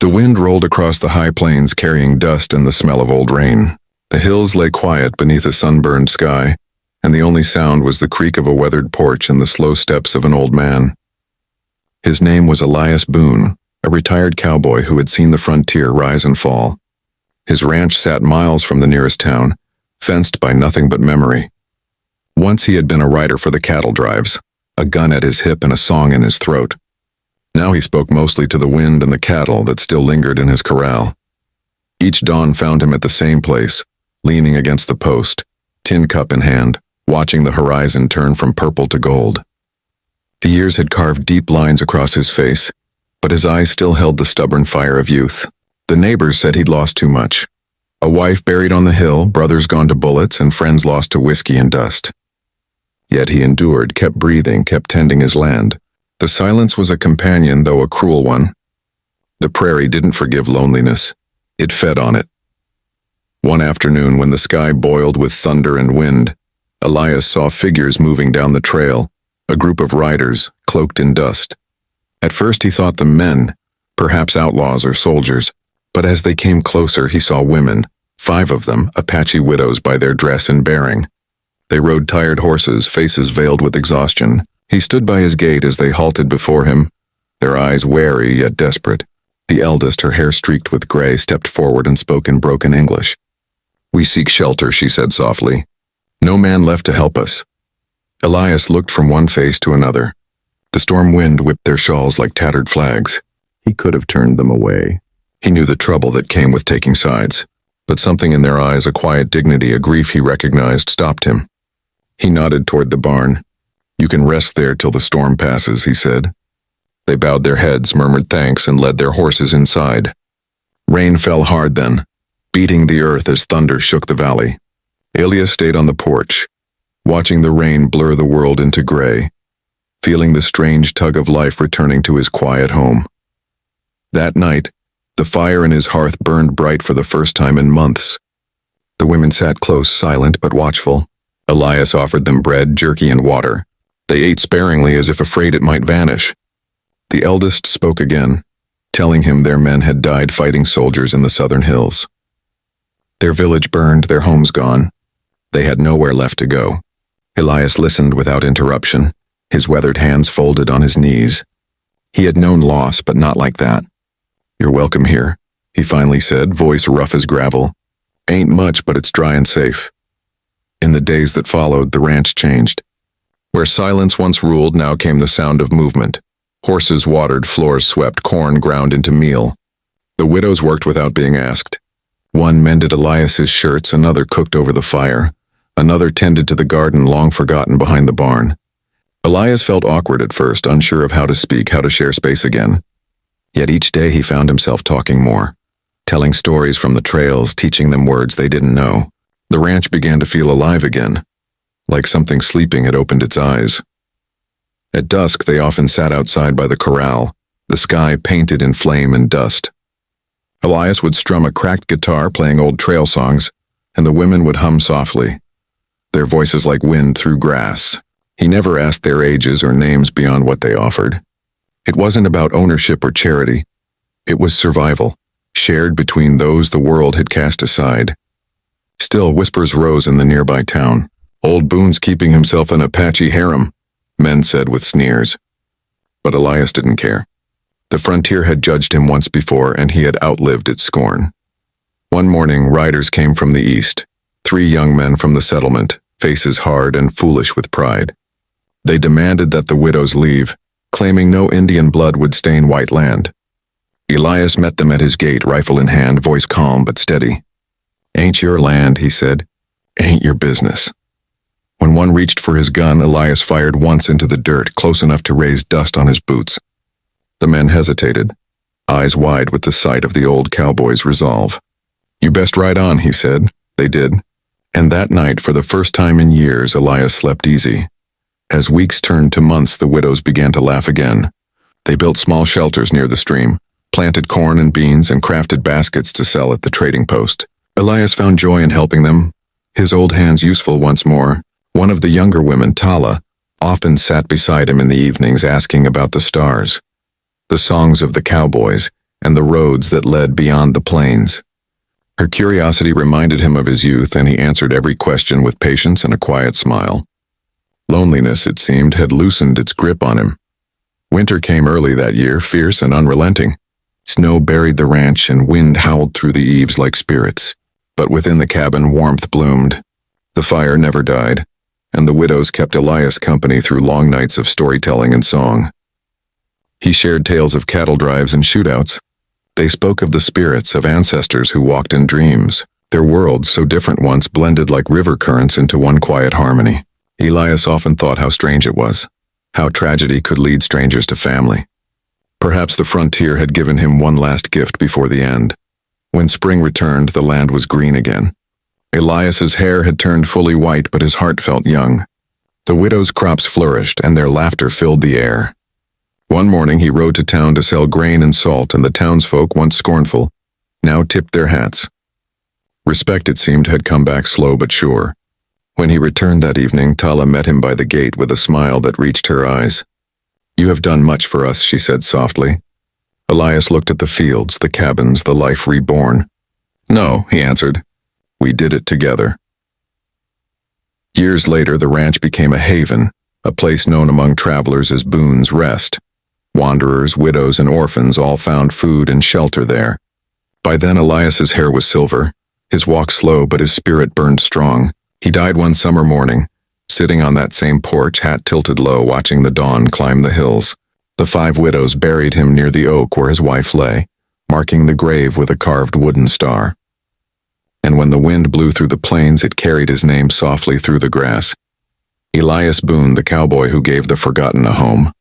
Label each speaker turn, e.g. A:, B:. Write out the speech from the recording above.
A: The wind rolled across the high plains carrying dust and the smell of old rain. The hills lay quiet beneath a sunburned sky, and the only sound was the creak of a weathered porch and the slow steps of an old man. His name was Elias Boone, a retired cowboy who had seen the frontier rise and fall. His ranch sat miles from the nearest town, fenced by nothing but memory. Once he had been a rider for the cattle drives, a gun at his hip and a song in his throat. Now he spoke mostly to the wind and the cattle that still lingered in his corral. Each dawn found him at the same place, leaning against the post, tin cup in hand, watching the horizon turn from purple to gold. The years had carved deep lines across his face, but his eyes still held the stubborn fire of youth. The neighbors said he'd lost too much. A wife buried on the hill, brothers gone to bullets, and friends lost to whiskey and dust. Yet he endured, kept breathing, kept tending his land. The silence was a companion, though a cruel one. The prairie didn't forgive loneliness. It fed on it. One afternoon, when the sky boiled with thunder and wind, Elias saw figures moving down the trail, a group of riders, cloaked in dust. At first he thought them men, perhaps outlaws or soldiers, but as they came closer he saw women, 5 of them, Apache widows by their dress and bearing. They rode tired horses, faces veiled with exhaustion. He stood by his gate as they halted before him, their eyes wary yet desperate. The eldest, her hair streaked with gray, stepped forward and spoke in broken English. "We seek shelter," she said softly. "No man left to help us." Elias looked from one face to another. The storm wind whipped their shawls like tattered flags. He could have turned them away. He knew the trouble that came with taking sides, but something in their eyes, a quiet dignity, a grief he recognized, stopped him. He nodded toward the barn. "You can rest there till the storm passes," he said. They bowed their heads, murmured thanks, and led their horses inside. Rain fell hard then, beating the earth as thunder shook the valley. Elias stayed on the porch, watching the rain blur the world into gray, feeling the strange tug of life returning to his quiet home. That night, the fire in his hearth burned bright for the first time in months. The women sat close, silent but watchful. Elias offered them bread, jerky, and water. They ate sparingly as if afraid it might vanish. The eldest spoke again, telling him their men had died fighting soldiers in the southern hills. Their village burned, their homes gone. They had nowhere left to go. Elias listened without interruption, his weathered hands folded on his knees. He had known loss, but not like that. "You're welcome here," he finally said, voice rough as gravel. "Ain't much, but it's dry and safe." In the days that followed, the ranch changed. Where silence once ruled, now came the sound of movement. Horses watered, floors swept, corn ground into meal. The widows worked without being asked. One mended Elias's shirts, another cooked over the fire, another tended to the garden long forgotten behind the barn. Elias felt awkward at first, unsure of how to speak, how to share space again. Yet each day he found himself talking more, telling stories from the trails, teaching them words they didn't know. The ranch began to feel alive again, like something sleeping had opened its eyes. At dusk, they often sat outside by the corral, the sky painted in flame and dust. Elias would strum a cracked guitar playing old trail songs, and the women would hum softly, their voices like wind through grass. He never asked their ages or names beyond what they offered. It wasn't about ownership or charity. It was survival, shared between those the world had cast aside. Still, whispers rose in the nearby town. "Old Boone's keeping himself an Apache harem," men said with sneers. But Elias didn't care. The frontier had judged him once before, and he had outlived its scorn. One morning, riders came from the east, 3 young men from the settlement, faces hard and foolish with pride. They demanded that the widows leave, claiming no Indian blood would stain white land. Elias met them at his gate, rifle in hand, voice calm but steady. "Ain't your land," he said. "Ain't your business." When one reached for his gun, Elias fired once into the dirt, close enough to raise dust on his boots. The men hesitated, eyes wide with the sight of the old cowboy's resolve. "You best ride on," he said. They did. And that night, for the first time in years, Elias slept easy. As weeks turned to months, the widows began to laugh again. They built small shelters near the stream, planted corn and beans, and crafted baskets to sell at the trading post. Elias found joy in helping them, his old hands useful once more. One of the younger women, Tala, often sat beside him in the evenings asking about the stars, the songs of the cowboys, and the roads that led beyond the plains. Her curiosity reminded him of his youth, and he answered every question with patience and a quiet smile. Loneliness, it seemed, had loosened its grip on him. Winter came early that year, fierce and unrelenting. Snow buried the ranch and wind howled through the eaves like spirits. But within the cabin warmth bloomed. The fire never died, and the widows kept Elias company through long nights of storytelling and song. He shared tales of cattle drives and shootouts. They spoke of the spirits of ancestors who walked in dreams. Their worlds, so different once, blended like river currents into one quiet harmony. Elias often thought how strange it was, how tragedy could lead strangers to family. Perhaps the frontier had given him one last gift before the end. When spring returned, the land was green again. Elias's hair had turned fully white, but his heart felt young. The widows' crops flourished, and their laughter filled the air. One morning he rode to town to sell grain and salt, and the townsfolk, once scornful, now tipped their hats. Respect, it seemed, had come back slow but sure. When he returned that evening, Tala met him by the gate with a smile that reached her eyes. "You have done much for us," she said softly. Elias looked at the fields, the cabins, the life reborn. "No," he answered. "We did it together." Years later, the ranch became a haven, a place known among travelers as Boone's Rest. Wanderers, widows, and orphans all found food and shelter there. By then, Elias's hair was silver, his walk slow, but his spirit burned strong. He died one summer morning, sitting on that same porch, hat tilted low, watching the dawn climb the hills. The 5 widows buried him near the oak where his wife lay, marking the grave with a carved wooden star. And when the wind blew through the plains, it carried his name softly through the grass. Elias Boone, the cowboy who gave the forgotten a home.